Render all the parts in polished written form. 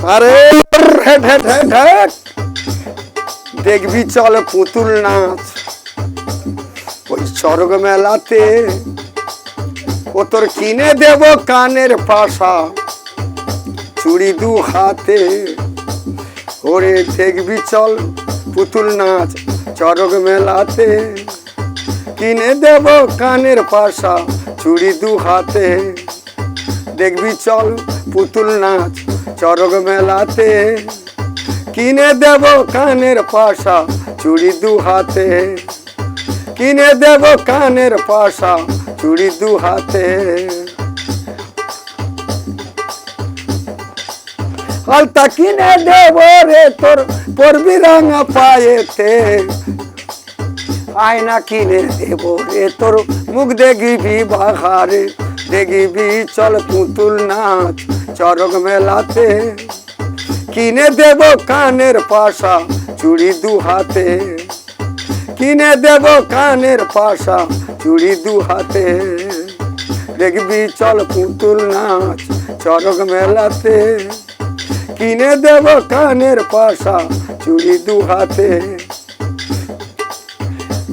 আরে হেট হেট হেট হেট দেখবি চল পুতুল নাচ ওই স্বর্গ মেলাতে ও তোর কিনে দেব কানের পাশা চুড়ি দু হাতে ওরে দেখবি চল পুতুল নাচ স্বর্গ মেলাতে কিনে দেব কানের পাশা চুড়ি দু হাতে দেখবি চল পুতুল নাচ স্বর্গ মেলাতে কিনে দেব কানের পাশা চুড়ি দু হাতে কিনে দেব কানের পাশা চুড়ি দু হাতে আলতা কিনে দেব রে তোর পরবি রাঙা পায়েতে আয়না কিনে দেব রে তোর মুখ দেখিবি বাহারে দেখিবি চল পুতুল নাচ চরক মেলাতে কিনে দেব কানের পাশা চুড়ি দু হাতে কিনে দেব কানের পাশা চুড়ি দু হাতে দেখবি চল পুতুল নাচ চরক মেলাতে কিনে দেব কানের পাশা চুড়ি দু হাতে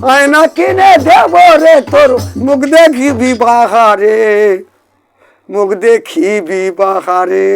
আয়না কিনে দেব রে তোর মুখ দেখিবি বাহারে মুখ দেখিবি বাহারে